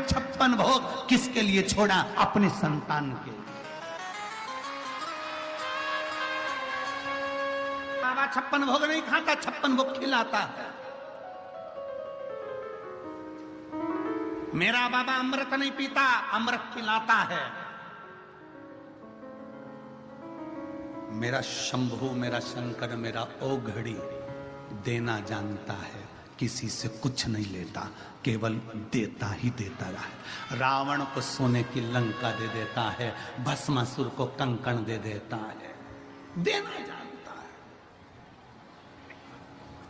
56 भोग किसके लिए छोड़ा? अपने संतान के। बाबा 56 भोग नहीं खाता, 56 भोग खिलाता है। मेरा बाबा अमृत नहीं पीता, अमृत पिलाता है। मेरा शंभू, मेरा शंकर, मेरा ओघड़ी देना जानता है, किसी से कुछ नहीं लेता, केवल देता ही देता रहा। रावण को सोने की लंका दे देता है, भस्मासुर को कंकण दे देता है। देना जानता है,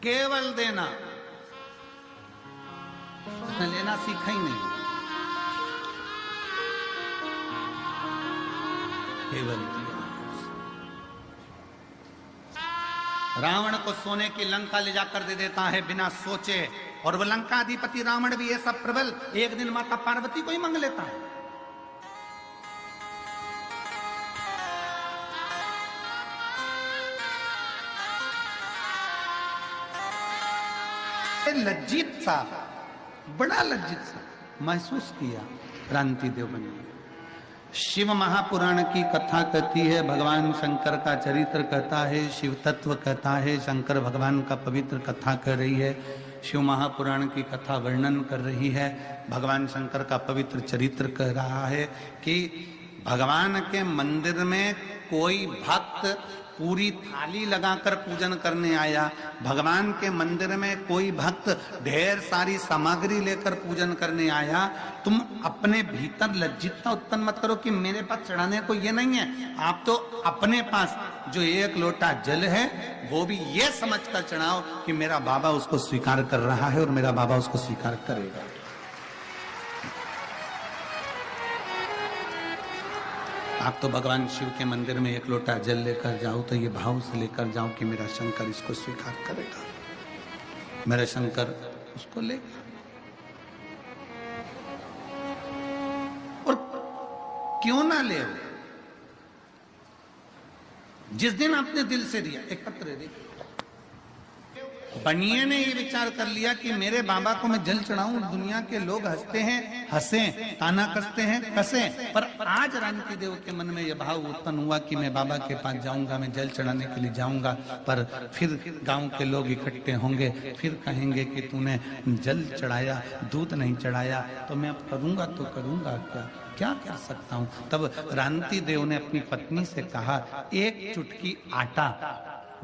केवल देना। उसने लेना सीखा ही नहीं, केवल दिया। रावण को सोने की लंका ले जाकर दे देता है बिना सोचे, और वो लंकाधिपति रावण भी ऐसा प्रबल, एक दिन माता पार्वती को ही मांग लेता है। लज्जित सा, बड़ा लज्जित सा महसूस किया क्रांति देव बने। शिव महापुराण की कथा कहती है, भगवान शंकर का चरित्र कहता है, शिव तत्व कहता है, शंकर भगवान का पवित्र कथा कर रही है। शिव महापुराण की कथा वर्णन कर रही है, भगवान शंकर का पवित्र चरित्र कह रहा है कि भगवान के मंदिर में कोई भक्त पूरी थाली लगाकर पूजन करने आया। भगवान के मंदिर में कोई भक्त ढेर सारी सामग्री लेकर पूजन करने आया। तुम अपने भीतर लज्जितता उत्पन्न मत करो कि मेरे पास चढ़ाने को ये नहीं है। आप तो अपने पास जो एक लोटा जल है वो भी ये समझकर चढ़ाओ कि मेरा बाबा उसको स्वीकार कर रहा है और मेरा बाबा उसको स्वीकार करेगा। आप तो भगवान शिव के मंदिर में एक लोटा जल लेकर जाओ तो ये भाव से लेकर जाओ कि मेरा शंकर इसको स्वीकार करेगा, मेरा शंकर उसको लेगा। और क्यों ना ले, जिस दिन आपने दिल से दिया। एक पत्र देखिए, बनिए ने ये विचार कर लिया कि मेरे बाबा को मैं जल चढ़ाऊं, दुनिया के लोग हंसते हैं, हंसें, ताना कसते हैं, कसें, पर आज रानकी देव के मन में यह भाव उत्पन्न हुआ कि मैं बाबा के पास जाऊंगा, मैं जल चढ़ाने के लिए जाऊंगा, पर फिर गांव के लोग इकट्ठे होंगे, फिर कहेंगे कि तूने जल चढ़ाया, दूध नहीं चढ़ाया, तो मैं अब करूंगा तो करूंगा क्या कर सकता हूं। तब रानकी देव ने अपनी पत्नी से कहा, एक चुटकी आटा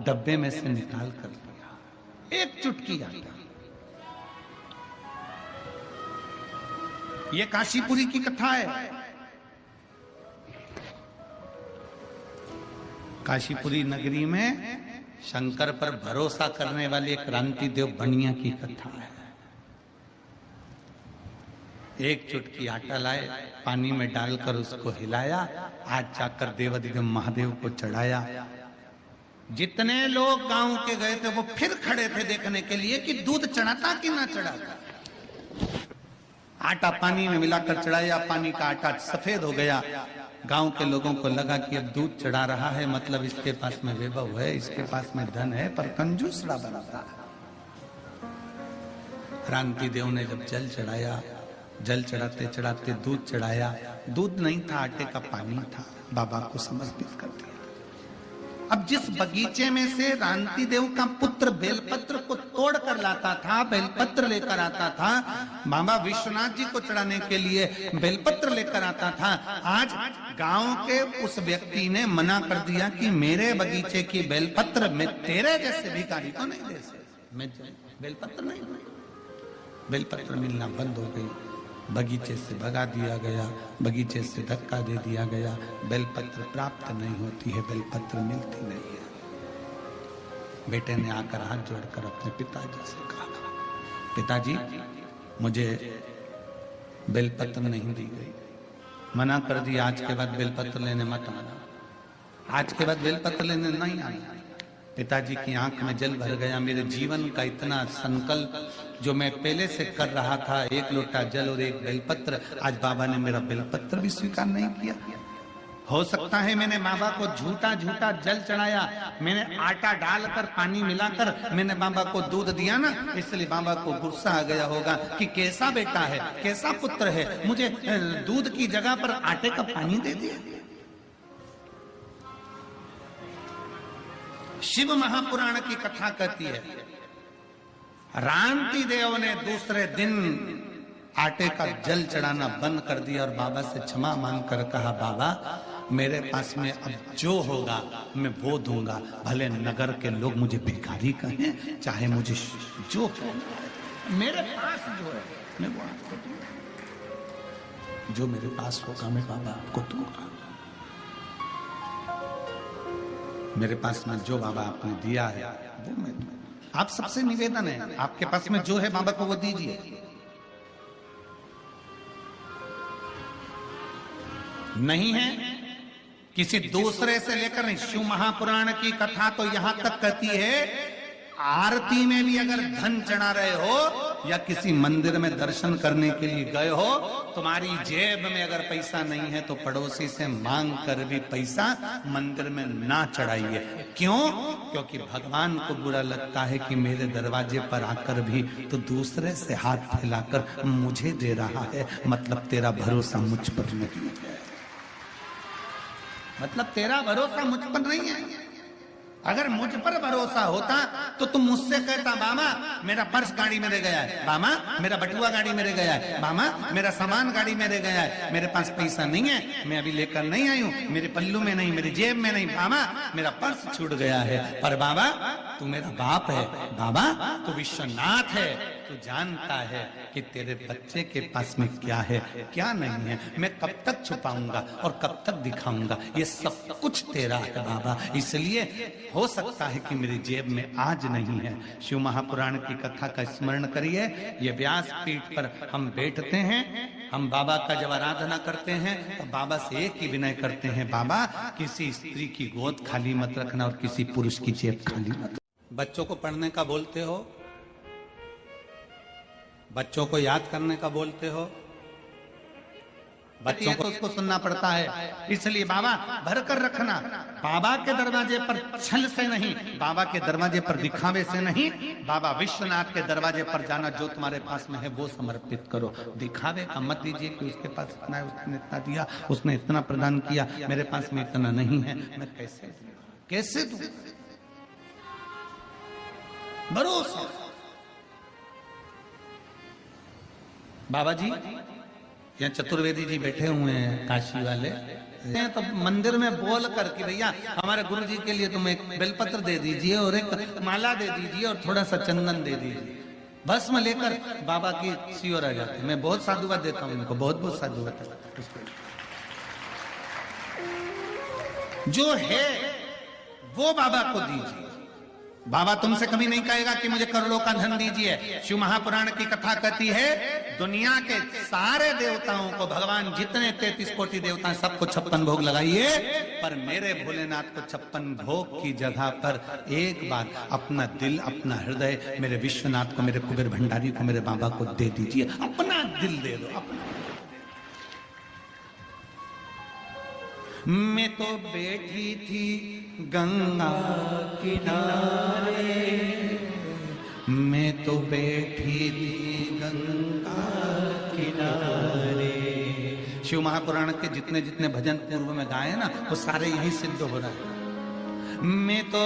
डब्बे में से निकाल कर, एक चुटकी आटा। ये काशीपुरी की कथा है। काशीपुरी नगरी में शंकर पर भरोसा करने वाले क्रांति देव बनिया की कथा है। एक चुटकी आटा लाए, पानी में डालकर उसको हिलाया, आज जाकर देवाधिदेव महादेव को चढ़ाया। जितने लोग गांव के गए थे वो फिर खड़े थे देखने के लिए कि दूध चढ़ाता कि ना चढ़ाता। आटा पानी में मिलाकर चढ़ाया, पानी का आटा सफेद हो गया। गांव के लोगों को लगा कि अब दूध चढ़ा रहा है, मतलब इसके पास में वैभव है, इसके पास में धन है, पर कंजूसड़ा बनता है। क्रांति देव ने जब जल चढ़ाया, जल चढ़ाते चढ़ाते दूध चढ़ाया, दूध नहीं था, आटे का पानी था, बाबा को समर्पित कर दिया। अब जिस बगीचे में से रानकी देव का पुत्र बेलपत्र को तोड़ कर लाता था, बेलपत्र लेकर आता था, बाबा विश्वनाथ जी को चढ़ाने के लिए बेलपत्र लेकर आता था, आज गांव के उस व्यक्ति ने मना कर दिया कि मेरे बगीचे की बेलपत्र मैं तेरे जैसे भिखारी को नहीं दे सकता, मैं बेलपत्र नहीं, बेलपत्र मिलना बंद हो गई, बगीचे से भगा दिया गया, बगीचे से धक्का दे दिया गया, बेलपत्र प्राप्त नहीं होती है, बेलपत्र मिलती नहीं है। बेटे ने आकर हाथ जोड़कर अपने पिताजी से कहा, पिताजी मुझे बेलपत्र नहीं दी गई, मना कर दिया, आज के बाद बेलपत्र लेने मत आना, आज के बाद बेलपत्र लेने नहीं आना। पिताजी की आंख में जल भर गया, मेरे जीवन का इतना संकल्प जो मैं पहले से कर रहा था, एक लोटा जल और एक बेलपत्र, आज बाबा ने मेरा बेलपत्र भी स्वीकार नहीं किया। हो सकता है मैंने बाबा को झूठा झूठा जल चढ़ाया, मैंने आटा डालकर पानी मिलाकर मैंने बाबा को दूध दिया ना, इसलिए बाबा को गुस्सा आ गया होगा कि कैसा बेटा है, कैसा पुत्र है, मुझे दूध की जगह पर आटे का पानी दे दिया। शिव महापुराण की कथा कहती है, रामती देव ने दूसरे दिन आटे का जल चढ़ाना बंद कर दिया और बाबा से क्षमा मांगकर कहा, बाबा मेरे पास में अब जो होगा मैं वो दूंगा, भले नगर के लोग मुझे भिखारी कहें, चाहे मुझे जो मेरे पास जो है मैं वो आपको दूंगा, जो मेरे पास होगा मैं बाबा आपको दूंगा। मेरे पास में जो बाबा आपने दिया है वो मैं दूंगा। आप सबसे निवेदन है, आपके पास में जो है बाबा को वो दीजिए। नहीं है किसी दूसरे से लेकर नहीं। शिव महापुराण की कथा तो यहां तक कहती है, आरती में भी अगर धन चढ़ा रहे हो या किसी मंदिर में दर्शन करने के लिए गए हो, तुम्हारी जेब में अगर पैसा नहीं है तो पड़ोसी से मांग कर भी पैसा मंदिर में ना चढ़ाइए। क्यों? क्योंकि भगवान को बुरा लगता है कि मेरे दरवाजे पर आकर भी तो दूसरे से हाथ फैलाकर मुझे दे रहा है, मतलब तेरा भरोसा मुझ पर नहीं है, मतलब तेरा भरोसा मुझ पर नहीं है। अगर मुझ पर भरोसा होता तो तुम मुझसे कहता, मामा मेरा पर्स गाड़ी में रह गया है, मामा मेरा बटुआ गाड़ी में रह गया है, मामा मेरा सामान गाड़ी में रह गया है, मेरे पास पैसा नहीं है, मैं अभी लेकर नहीं आई हूं, मेरे पल्लू में नहीं, मेरी जेब में नहीं, मामा मेरा पर्स छूट गया है। पर बाबा तू मेरा बाप है, बाबा तू विश्वनाथ है, तू जानता है कि तेरे बच्चे के पास में क्या है क्या नहीं है, मैं कब तक छुपाऊंगा और कब तक दिखाऊंगा, ये सब कुछ तेरा है बाबा, इसलिए हो सकता है कि मेरी जेब में आज नहीं है। शिव महापुराण की कथा का स्मरण करिए। ये व्यास पीठ पर हम बैठते हैं, हम बाबा का जब आराधना करते हैं तो बाबा से एक ही विनय करते हैं, बाबा किसी स्त्री की गोद खाली मत रखना और किसी पुरुष की जेब खाली मत। बच्चों को पढ़ने का बोलते हो, बच्चों को याद करने का बोलते हो, बच्चों को उसको सुनना पड़ता है, इसलिए बाबा भर कर रखना। बाबा के दरवाजे पर छल से नहीं, बाबा के दरवाजे पर दिखावे से नहीं, बाबा विश्वनाथ के दरवाजे पर जाना, जो तुम्हारे पास में है वो समर्पित करो। दिखावे का मत दीजिए कि उसके पास इतना है, उसने इतना दिया, उसने इतना प्रदान किया, मेरे पास में इतना नहीं है, मैं कैसे दूं? भरोसा। बाबा जी यहाँ चतुर्वेदी जी बैठे हुए हैं काशी वाले, तो मंदिर में बोल कर कि भैया हमारे गुरु जी के लिए तुम एक बेलपत्र दे दीजिए और एक माला दे दीजिए और थोड़ा सा चंदन दे दीजिए, भस्म लेकर बाबा की सियोर आ जाते। मैं बहुत साधुवाद देता हूँ इनको, बहुत बहुत साधुवाद। जो है वो बाबा को दीजिए। बाबा तुमसे कभी नहीं कहेगा कि मुझे करोड़ों का धन दीजिए। शिव महापुराण की कथा कहती है, दुनिया के सारे देवताओं को, भगवान जितने 33 कोटि देवता हैं सबको 56 भोग लगाइए, पर मेरे भोलेनाथ को 56 भोग की जगह पर एक बार अपना दिल, अपना हृदय मेरे विश्वनाथ को, मेरे कुबेर भंडारी को, मेरे बाबा को दे दीजिए। अपना दिल दे दो, अपना। मैं तो बैठी थी गंगा किनारे, मैं तो बैठी थी गंगा किनारे। शिव महापुराण के जितने जितने भजन पूर्व में गाए ना, वो सारे यही सिद्ध हो रहा है। मैं तो